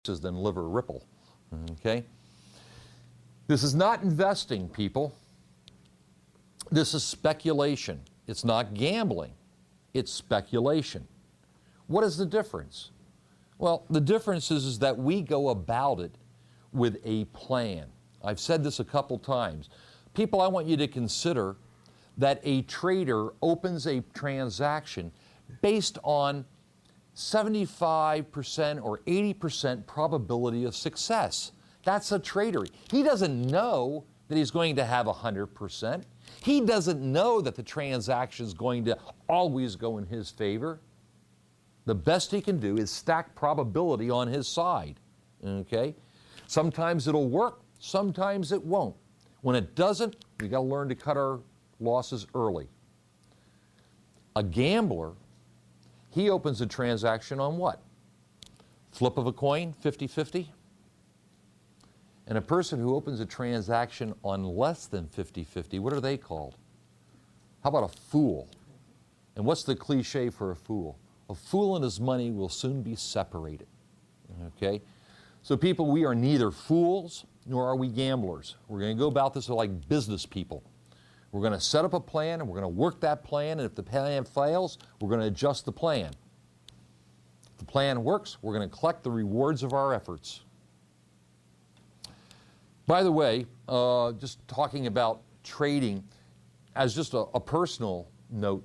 than liver ripple. Okay? This is not investing, people. This is speculation. It's not gambling. It's speculation. What is the difference? Well, the difference is that we go about it with a plan. I've said this a couple times. People, I want you to consider that a trader opens a transaction based on 75% or 80% probability of success. That's a trader. He doesn't know that he's going to have 100%. He doesn't know that the transaction is going to always go in his favor. The best he can do is stack probability on his side. Okay? Sometimes it'll work, sometimes it won't. When it doesn't, we got to learn to cut our losses early. A gambler, he opens a transaction on what? Flip of a coin, 50-50? And a person who opens a transaction on less than 50-50, what are they called? How about a fool? And what's the cliche for a fool? A fool and his money will soon be separated. Okay? So people, we are neither fools nor are we gamblers. We're going to go about this like business people. We're going to set up a plan and we're going to work that plan, and if the plan fails, we're going to adjust the plan. If the plan works, we're going to collect the rewards of our efforts. By the way, just talking about trading, as just a personal note,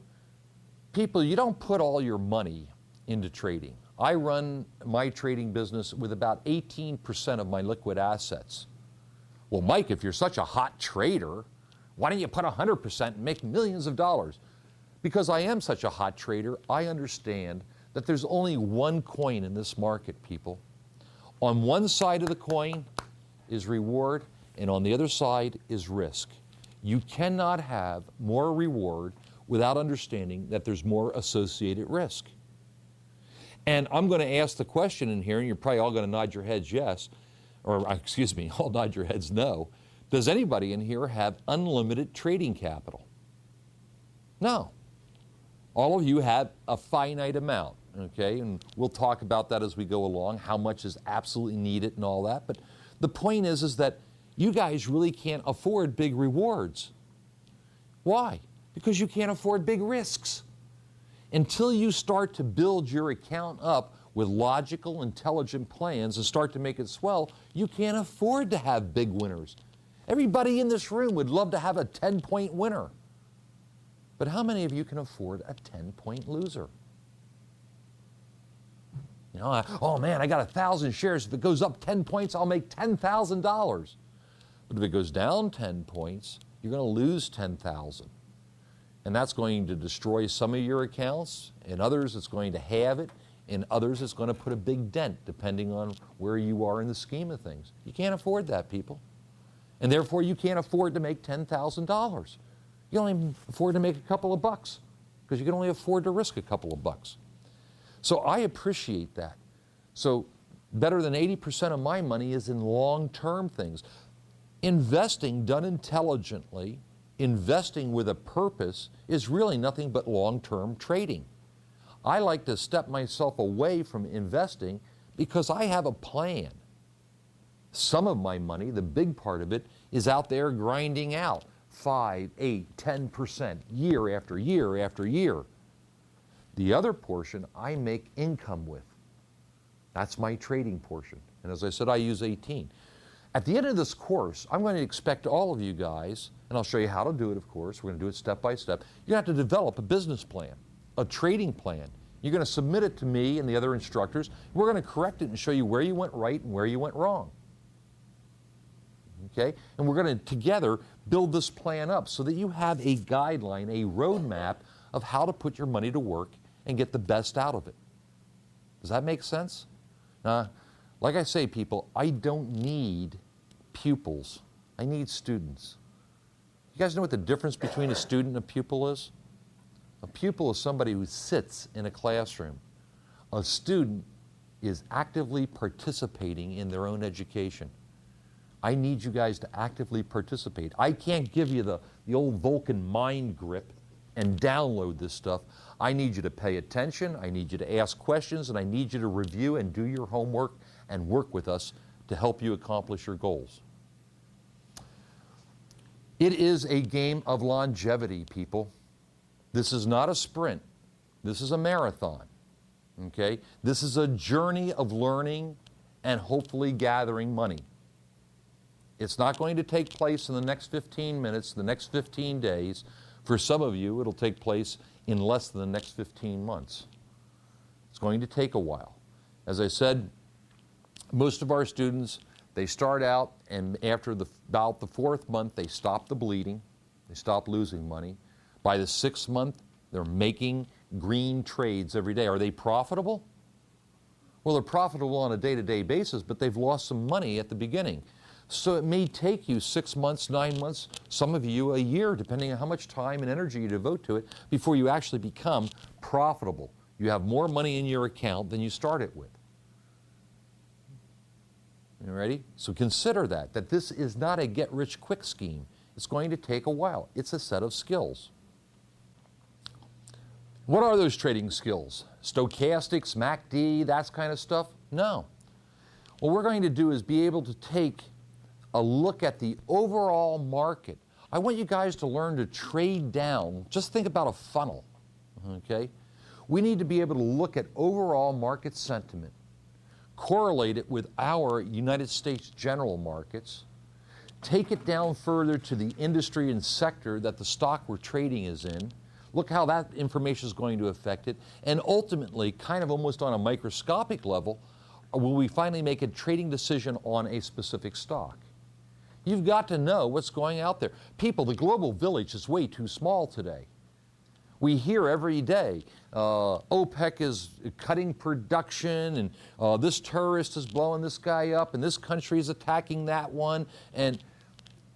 people, you don't put all your money into trading. I run my trading business with about 18% of my liquid assets. Well, Mike, if you're such a hot trader, why don't you put 100% and make millions of dollars? Because I am such a hot trader, I understand that there's only one coin in this market, people. On one side of the coin is reward, and on the other side is risk. You cannot have more reward without understanding that there's more associated risk. And I'm going to ask the question in here, and you're probably all going to nod your heads yes, or excuse me, all nod your heads no. Does anybody in here have unlimited trading capital? No. All of you have a finite amount, okay? And we'll talk about that as we go along, how much is absolutely needed and all that. But the point is that you guys really can't afford big rewards. Why? Because you can't afford big risks. Until you start to build your account up with logical, intelligent plans and start to make it swell, you can't afford to have big winners. Everybody in this room would love to have a 10-point winner. But how many of you can afford a 10-point loser? You know, oh man, I got 1,000 shares. If it goes up 10 points, I'll make $10,000. But if it goes down 10 points, you're going to lose 10,000. And that's going to destroy some of your accounts. In others, it's going to halve it. In others, it's going to put a big dent, depending on where you are in the scheme of things. You can't afford that, people. And therefore, you can't afford to make $10,000. You only afford to make a couple of bucks, because you can only afford to risk a couple of bucks. So I appreciate that. So better than 80% of my money is in long-term things. Investing done intelligently, investing with a purpose, is really nothing but long-term trading. I like to step myself away from investing because I have a plan. Some of my money, the big part of it, is out there grinding out 5, 8, 10% year after year after year. The other portion I make income with. That's my trading portion. And as I said, I use 18. At the end of this course, I'm going to expect all of you guys, and I'll show you how to do it, of course. We're going to do it step by step. You're going to have to develop a business plan, a trading plan. You're going to submit it to me and the other instructors. We're going to correct it and show you where you went right and where you went wrong. Okay? And we're going to together build this plan up so that you have a guideline, a roadmap of how to put your money to work and get the best out of it. Does that make sense? Like I say, people, I don't need pupils. I need students. You guys know what the difference between a student and a pupil is? A pupil is somebody who sits in a classroom. A student is actively participating in their own education. I need you guys to actively participate. I can't give you the old Vulcan mind grip and download this stuff. I need you to pay attention, I need you to ask questions, and I need you to review and do your homework and work with us to help you accomplish your goals. It is a game of longevity, people. This is not a sprint. This is a marathon, okay? This is a journey of learning and hopefully gathering money. It's not going to take place in the next 15 minutes, the next 15 days. For some of you, it'll take place in less than the next 15 months. It's going to take a while. As I said, most of our students, they start out, and after about the 4th month, they stop the bleeding. They stop losing money. By the 6th month, they're making green trades every day. Are they profitable? Well, they're profitable on a day-to-day basis, but they've lost some money at the beginning. So it may take you 6 months, 9 months, some of you a year, depending on how much time and energy you devote to it, before you actually become profitable. You have more money in your account than you started with. You ready? So consider that this is not a get-rich-quick scheme. It's going to take a while. It's a set of skills. What are those trading skills? Stochastics, MACD, that kind of stuff? No. What we're going to do is be able to take a look at the overall market. I want you guys to learn to trade down. Just think about a funnel, okay? We need to be able to look at overall market sentiment, correlate it with our United States general markets, take it down further to the industry and sector that the stock we're trading is in, look how that information is going to affect it, and ultimately, kind of almost on a microscopic level, will we finally make a trading decision on a specific stock. You've got to know what's going out there. People, the global village is way too small today. We hear every day, OPEC is cutting production, and this terrorist is blowing this guy up, and this country is attacking that one, and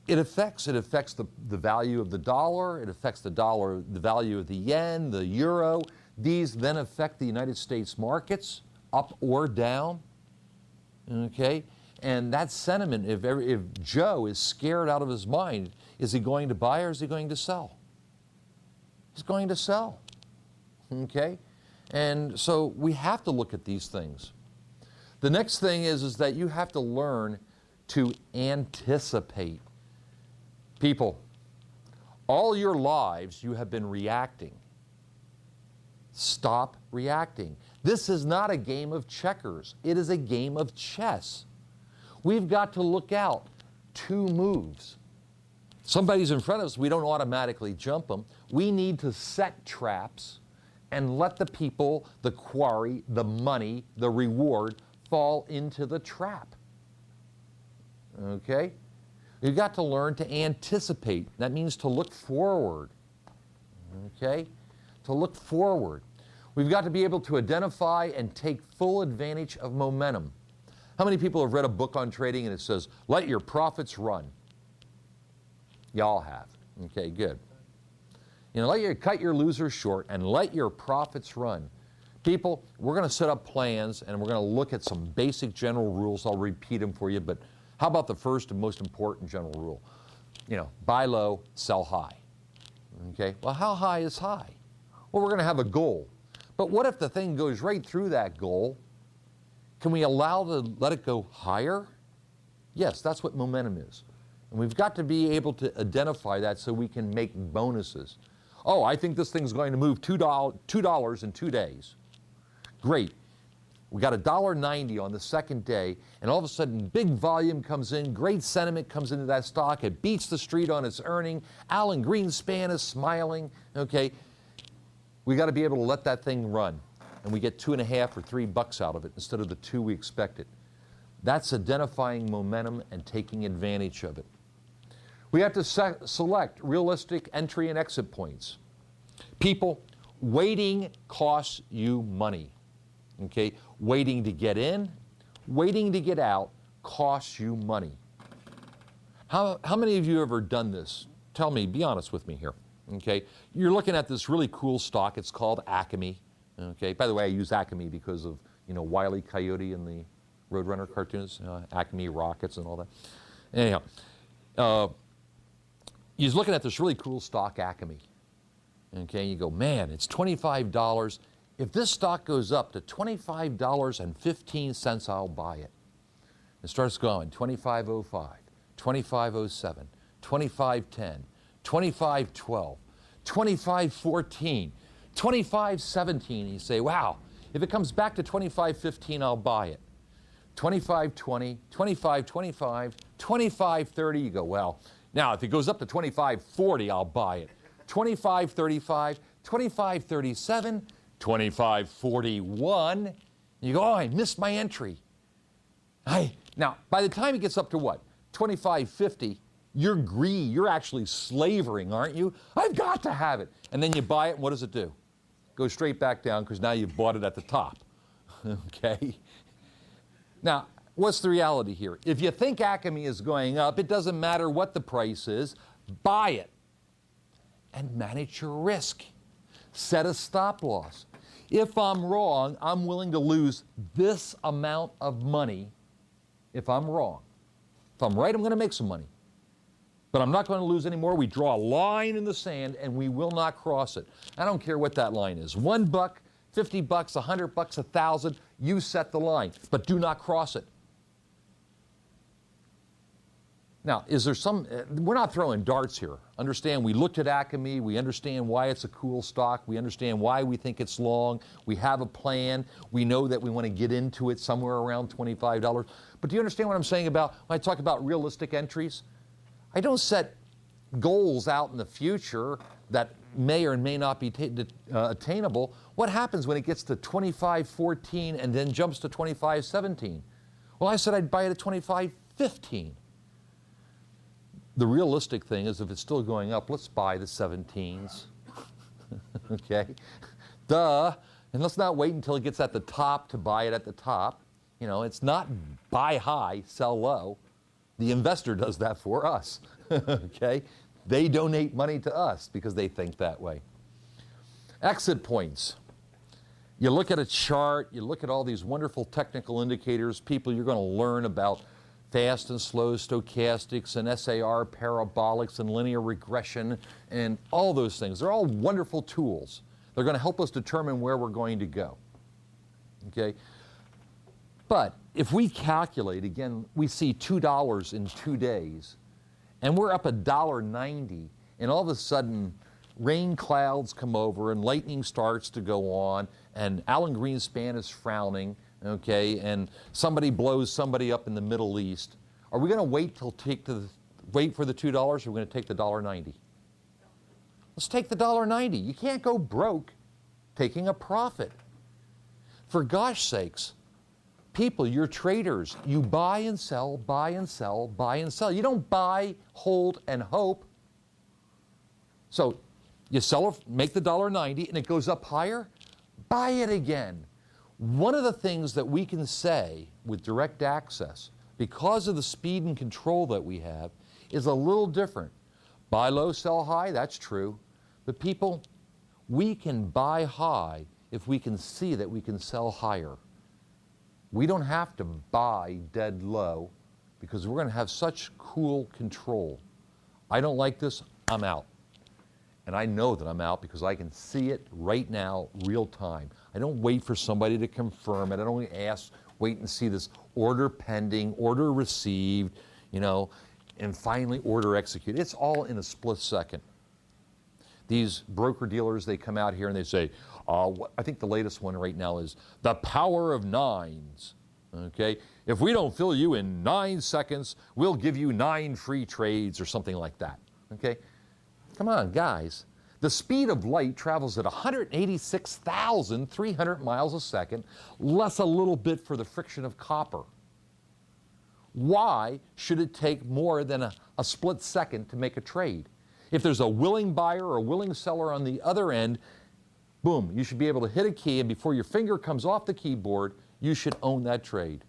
it affects the value of the dollar, it affects the value of the yen, the euro. These then affect the United States markets, up or down, okay? And that sentiment, if Joe is scared out of his mind, is he going to buy or is he going to sell? He's going to sell, okay? And so we have to look at these things. The next thing is that you have to learn to anticipate. People, all your lives you have been reacting. Stop reacting. This is not a game of checkers. It is a game of chess. We've got to look out 2 moves. Somebody's in front of us, we don't automatically jump them. We need to set traps and let the people, the quarry, the money, the reward fall into the trap. Okay? You've got to learn to anticipate. That means to look forward. Okay? To look forward. We've got to be able to identify and take full advantage of momentum. How many people have read a book on trading and it says, let your profits run? Y'all have. Okay, good. You know, cut your losers short and let your profits run. People, we're going to set up plans and we're going to look at some basic general rules. I'll repeat them for you, but how about the first and most important general rule? You know, buy low, sell high. Okay, well, how high is high? Well, we're going to have a goal. But what if the thing goes right through that goal? Can we let it go higher? Yes, that's what momentum is. And we've got to be able to identify that so we can make bonuses. Oh, I think this thing's going to move $2 in 2 days. Great. We got $1.90 on the second day, and all of a sudden big volume comes in, great sentiment comes into that stock, it beats the street on its earning, Alan Greenspan is smiling, okay? We got to be able to let that thing run, and we get $2.50 or $3 out of it instead of the 2 we expected. That's identifying momentum and taking advantage of it. We have to select realistic entry and exit points. People, waiting costs you money. Okay? Waiting to get in, waiting to get out costs you money. How many of you have ever done this? Tell me, be honest with me here. Okay? You're looking at this really cool stock. It's called Academy. Okay? By the way, I use Academy because of, you know, Wile E. Coyote in the Roadrunner cartoons, Acme rockets and all that. Anyhow, you're looking at this really cool stock, Academy. Okay, you go, man, it's $25. If this stock goes up to $25.15, I'll buy it. It starts going 2505, 2507, 2510, 2512, 2514, 2517. You say, wow, if it comes back to 2515, I'll buy it. 2520, 2525, 2530. You go, well, now if it goes up to 2540, I'll buy it. 2535, 2537, 2541. You go, oh, I missed my entry. Now, by the time it gets up to what? 2550, you're greedy. You're actually slavering, aren't you? I've got to have it. And then you buy it, and what does it do? Goes straight back down because now you've bought it at the top. Okay? Now, what's the reality here? If you think Academy is going up, it doesn't matter what the price is, buy it. And manage your risk. Set a stop loss. If I'm wrong, I'm willing to lose this amount of money if I'm wrong. If I'm right, I'm going to make some money. But I'm not going to lose any more. We draw a line in the sand, and we will not cross it. I don't care what that line is. $1, $50, $100, $1,000, you set the line, but do not cross it. Now, is there some, we're not throwing darts here. Understand, we looked at Academy, we understand why it's a cool stock, we understand why we think it's long, we have a plan, we know that we want to get into it somewhere around $25. But do you understand what I'm saying about, when I talk about realistic entries? I don't set goals out in the future that may or may not be attainable. What happens when it gets to 25.14 and then jumps to 25.17? Well, I said I'd buy it at 25.15. The realistic thing is if it's still going up, let's buy the 17s. Okay? Duh. And let's not wait until it gets at the top to buy it at the top. You know, it's not buy high, sell low. The investor does that for us. Okay? They donate money to us because they think that way. Exit points. You look at a chart, you look at all these wonderful technical indicators, people you're going to learn about fast and slow stochastics and SAR parabolics and linear regression and all those things. They're all wonderful tools. They're going to help us determine where we're going to go. Okay? But if we calculate, again, we see $2 in 2 days, and we're up $1.90, and all of a sudden rain clouds come over and lightning starts to go on, and Alan Greenspan is frowning, okay, and somebody blows somebody up in the Middle East. Are we going to wait for the $2, or are we going to take the $1.90? Let's take the $1.90. You can't go broke taking a profit. For gosh sakes, people, you're traders. You buy and sell, buy and sell, buy and sell. You don't buy, hold, and hope. So you sell, make the $1.90, and it goes up higher, buy it again. One of the things that we can say with direct access, because of the speed and control that we have, is a little different. Buy low, sell high, that's true. But people, we can buy high if we can see that we can sell higher. We don't have to buy dead low because we're going to have such cool control. I don't like this, I'm out. And I know that I'm out because I can see it right now, real time. I don't wait for somebody to confirm it. I don't wait and see this order pending, order received, you know, and finally order executed. It's all in a split second. These broker dealers, they come out here and they say, I think the latest one right now is the power of nines. Okay? If we don't fill you in 9 seconds, we'll give you 9 free trades or something like that. Okay? Come on, guys. The speed of light travels at 186,300 miles a second, less a little bit for the friction of copper. Why should it take more than a split second to make a trade? If there's a willing buyer or a willing seller on the other end, boom, you should be able to hit a key, and before your finger comes off the keyboard, you should own that trade.